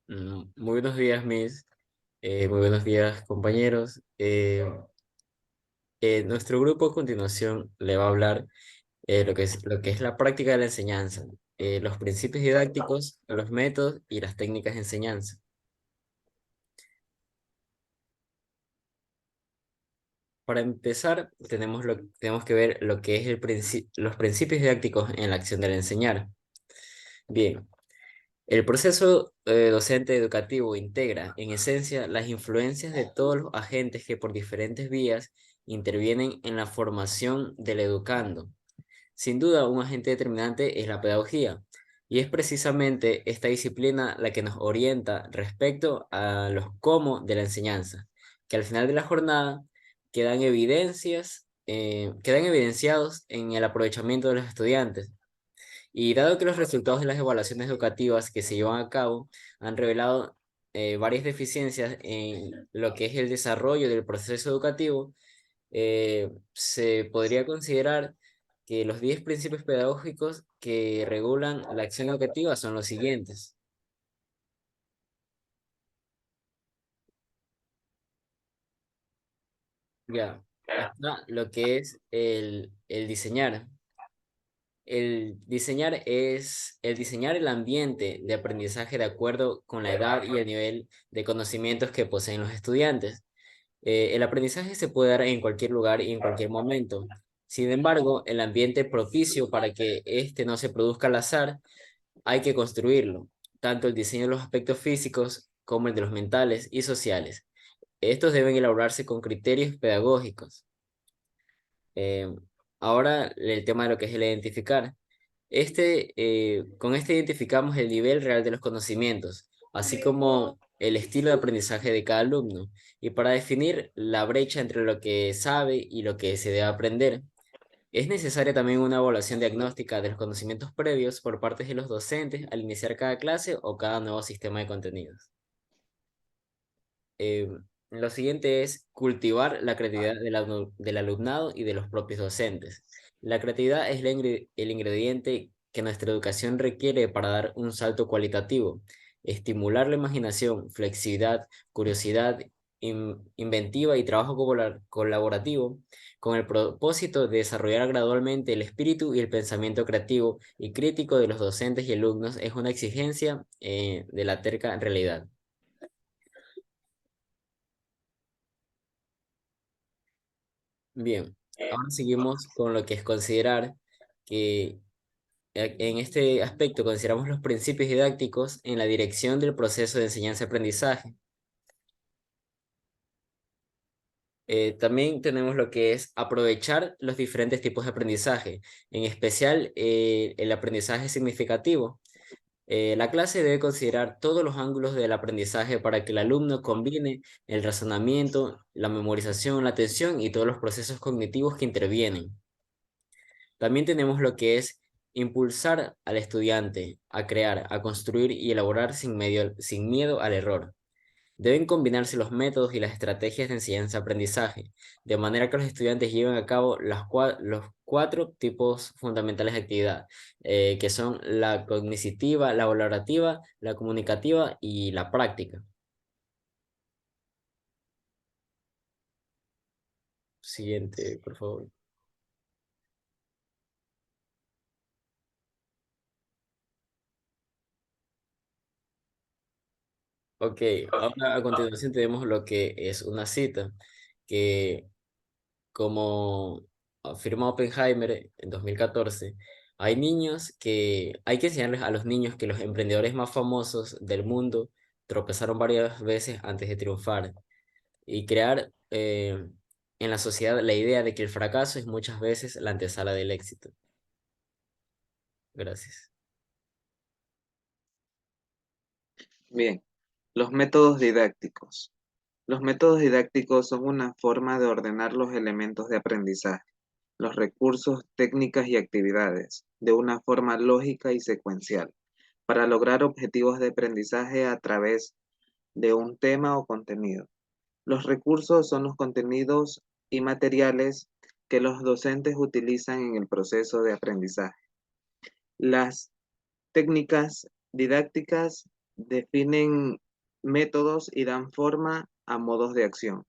Muy buenos días, Miss. Muy buenos días, compañeros. Nuestro grupo a continuación le va a hablar lo que es la práctica de la enseñanza, los principios didácticos, los métodos y las técnicas de enseñanza. Para empezar, tenemos que ver lo que es los principios didácticos en la acción del enseñar. Bien, el proceso docente educativo integra, en esencia, las influencias de todos los agentes que por diferentes vías intervienen en la formación del educando. Sin duda, un agente determinante es la pedagogía, y es precisamente esta disciplina la que nos orienta respecto a los cómo de la enseñanza, que al final de la jornada quedan evidenciados en el aprovechamiento de los estudiantes. Y dado que los resultados de las evaluaciones educativas que se llevan a cabo han revelado varias deficiencias en lo que es el desarrollo del proceso educativo, se podría considerar que los 10 principios pedagógicos que regulan la acción educativa son los siguientes. Ya, está lo que es el diseñar. El diseñar el ambiente de aprendizaje de acuerdo con la edad y el nivel de conocimientos que poseen los estudiantes. El aprendizaje se puede dar en cualquier lugar y en cualquier momento. Sin embargo, el ambiente propicio para que éste no se produzca al azar, hay que construirlo, tanto el diseño de los aspectos físicos como el de los mentales y sociales. Estos deben elaborarse con criterios pedagógicos. Eh, Ahora el tema de lo que es el identificar. Con este identificamos el nivel real de los conocimientos, así como el estilo de aprendizaje de cada alumno, y para definir la brecha entre lo que sabe y lo que se debe aprender. Es necesaria también una evaluación diagnóstica de los conocimientos previos por parte de los docentes al iniciar cada clase o cada nuevo sistema de contenidos. Eh, lo siguiente es cultivar la creatividad del alumnado y de los propios docentes. La creatividad es el ingrediente que nuestra educación requiere para dar un salto cualitativo, estimular la imaginación, flexibilidad, curiosidad, inventiva y trabajo colaborativo con el propósito de desarrollar gradualmente el espíritu y el pensamiento creativo y crítico de los docentes y alumnos es una exigencia de la terca realidad. Bien, ahora seguimos con lo que es considerar que en este aspecto consideramos los principios didácticos en la dirección del proceso de enseñanza-aprendizaje. También tenemos lo que es aprovechar los diferentes tipos de aprendizaje, en especial el aprendizaje significativo. La clase debe considerar todos los ángulos del aprendizaje para que el alumno combine el razonamiento, la memorización, la atención y todos los procesos cognitivos que intervienen. También tenemos lo que es impulsar al estudiante a crear, a construir y elaborar sin miedo al error. Deben combinarse los métodos y las estrategias de enseñanza-aprendizaje, de manera que los estudiantes lleven a cabo los cuatro tipos fundamentales de actividad, que son la cognitiva, la valorativa, la comunicativa y la práctica. Siguiente, por favor. Ok, ahora a continuación tenemos lo que es una cita, que como afirma Oppenheimer en 2014, hay que enseñarles a los niños que los emprendedores más famosos del mundo tropezaron varias veces antes de triunfar y crear en la sociedad la idea de que el fracaso es muchas veces la antesala del éxito. Gracias. Bien, los métodos didácticos. Los métodos didácticos son una forma de ordenar los elementos de aprendizaje, los recursos, técnicas y actividades, de una forma lógica y secuencial, para lograr objetivos de aprendizaje a través de un tema o contenido. Los recursos son los contenidos y materiales que los docentes utilizan en el proceso de aprendizaje. Las técnicas didácticas definen métodos y dan forma a modos de acción.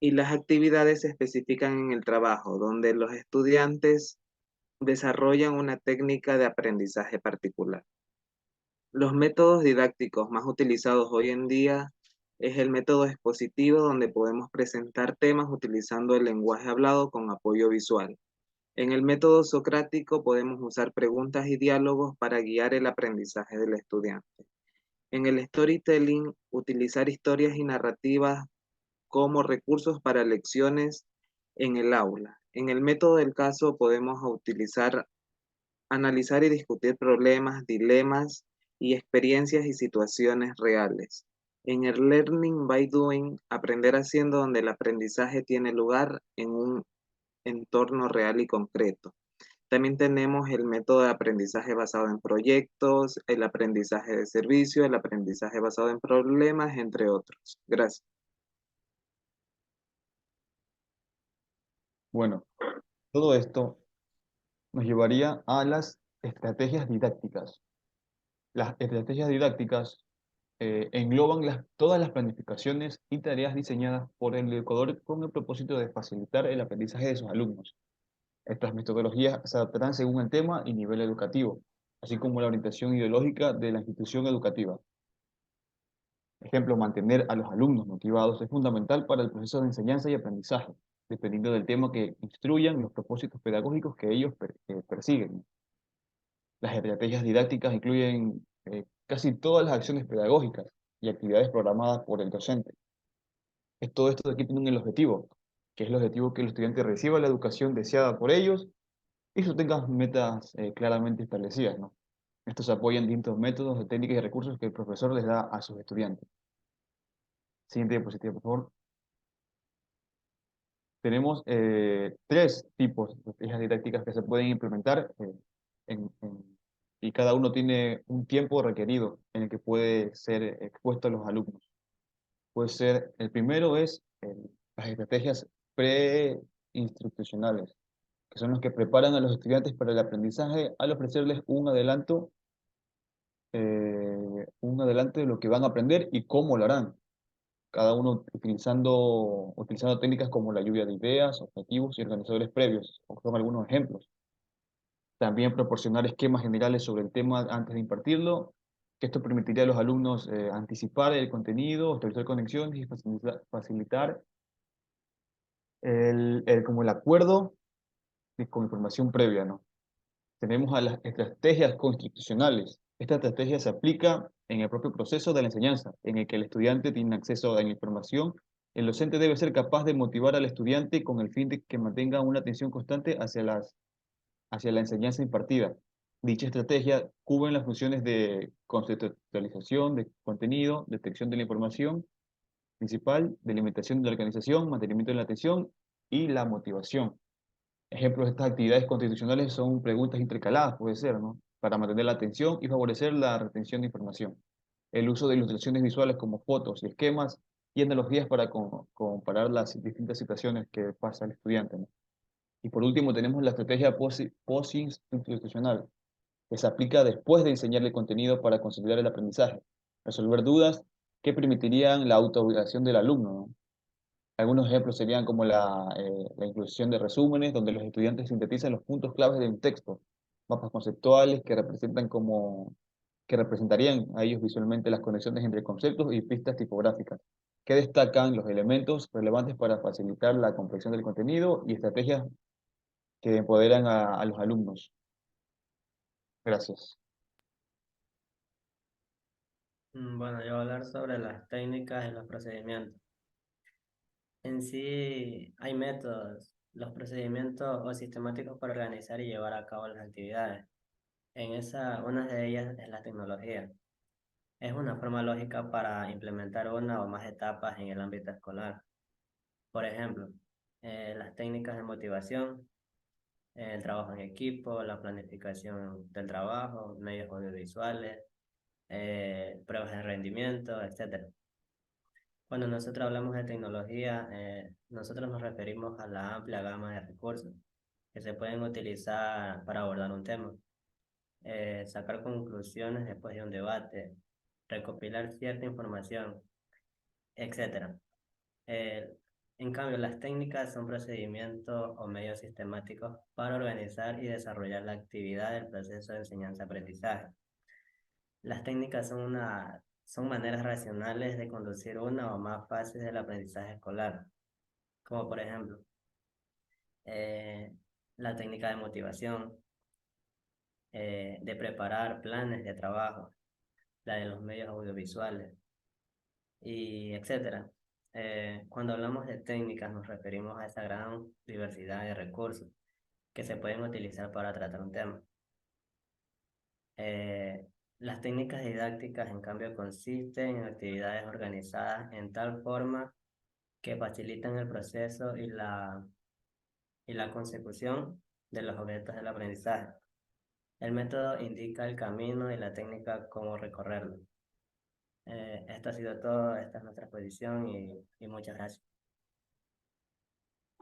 Y las actividades se especifican en el trabajo, donde los estudiantes desarrollan una técnica de aprendizaje particular. Los métodos didácticos más utilizados hoy en día es el método expositivo, donde podemos presentar temas utilizando el lenguaje hablado con apoyo visual. En el método socrático podemos usar preguntas y diálogos para guiar el aprendizaje del estudiante. En el storytelling, utilizar historias y narrativas como recursos para lecciones en el aula. En el método del caso podemos utilizar, analizar y discutir problemas, dilemas y experiencias y situaciones reales. En el learning by doing, aprender haciendo, donde el aprendizaje tiene lugar en un entorno real y concreto. También tenemos el método de aprendizaje basado en proyectos, el aprendizaje de servicio, el aprendizaje basado en problemas, entre otros. Gracias. Bueno, todo esto nos llevaría a las estrategias didácticas. Las estrategias didácticas engloban todas las planificaciones y tareas diseñadas por el educador con el propósito de facilitar el aprendizaje de sus alumnos. Estas metodologías se adaptarán según el tema y nivel educativo, así como la orientación ideológica de la institución educativa. Ejemplo, mantener a los alumnos motivados es fundamental para el proceso de enseñanza y aprendizaje, dependiendo del tema que instruyan y los propósitos pedagógicos que ellos persiguen. Las estrategias didácticas incluyen casi todas las acciones pedagógicas y actividades programadas por el docente. Todo esto de aquí tiene el objetivo, que es el objetivo que el estudiante reciba la educación deseada por ellos y que tengan metas claramente establecidas, ¿no? Estos apoyan distintos métodos, de técnicas y recursos que el profesor les da a sus estudiantes. Siguiente diapositiva, por favor. Tenemos tres tipos de estrategias didácticas que se pueden implementar en- en- y cada uno tiene un tiempo requerido en el que puede ser expuesto a los alumnos. Puede ser, el primero es las estrategias preinstruccionales, que son los que preparan a los estudiantes para el aprendizaje al ofrecerles un adelanto de lo que van a aprender y cómo lo harán, cada uno utilizando técnicas como la lluvia de ideas, objetivos y organizadores previos, como son algunos ejemplos. También proporcionar esquemas generales sobre el tema antes de impartirlo, que esto permitiría a los alumnos anticipar el contenido, establecer conexiones y facilitar como el acuerdo con información previa, ¿no? Tenemos a las estrategias constitucionales. Esta estrategia se aplica en el propio proceso de la enseñanza, en el que el estudiante tiene acceso a la información. El docente debe ser capaz de motivar al estudiante con el fin de que mantenga una atención constante hacia la enseñanza impartida. Dicha estrategia cubre las funciones de conceptualización de contenido, detección de la información principal, delimitación de la organización, mantenimiento de la atención y la motivación. Ejemplos de estas actividades constitucionales son preguntas intercaladas, puede ser, ¿no? Para mantener la atención y favorecer la retención de información. El uso de ilustraciones visuales como fotos y esquemas y analogías para comparar las distintas situaciones que pasa el estudiante, ¿no? Y por último tenemos la estrategia post-institucional, que se aplica después de enseñar el contenido para consolidar el aprendizaje, resolver dudas que permitirían la autoevaluación del alumno, ¿no? Algunos ejemplos serían como la inclusión de resúmenes, donde los estudiantes sintetizan los puntos claves de un texto, mapas conceptuales que representarían a ellos visualmente las conexiones entre conceptos y pistas tipográficas, que destacan los elementos relevantes para facilitar la comprensión del contenido y estrategias que empoderan a los alumnos. Gracias. Bueno, yo voy a hablar sobre las técnicas y los procedimientos. En sí, hay métodos, los procedimientos o sistemáticos para organizar y llevar a cabo las actividades. Una de ellas es la tecnología. Es una forma lógica para implementar una o más etapas en el ámbito escolar. Por ejemplo, las técnicas de motivación, el trabajo en equipo, la planificación del trabajo, medios audiovisuales, pruebas de rendimiento, etcétera. Cuando nosotros hablamos de tecnología, nosotros nos referimos a la amplia gama de recursos que se pueden utilizar para abordar un tema, sacar conclusiones después de un debate, recopilar cierta información, etcétera. Eh, en cambio, las técnicas son procedimientos o medios sistemáticos para organizar y desarrollar la actividad del proceso de enseñanza-aprendizaje. Las técnicas son maneras racionales de conducir una o más fases del aprendizaje escolar, como por ejemplo, eh, la técnica de motivación, de preparar planes de trabajo, la de los medios audiovisuales, y etcétera. Cuando hablamos de técnicas nos referimos a esa gran diversidad de recursos que se pueden utilizar para tratar un tema. Eh, las técnicas didácticas, en cambio, consisten en actividades organizadas en tal forma que facilitan el proceso y la consecución de los objetos del aprendizaje. El método indica el camino y la técnica cómo recorrerlo. Esto ha sido todo, esta es nuestra exposición y muchas gracias.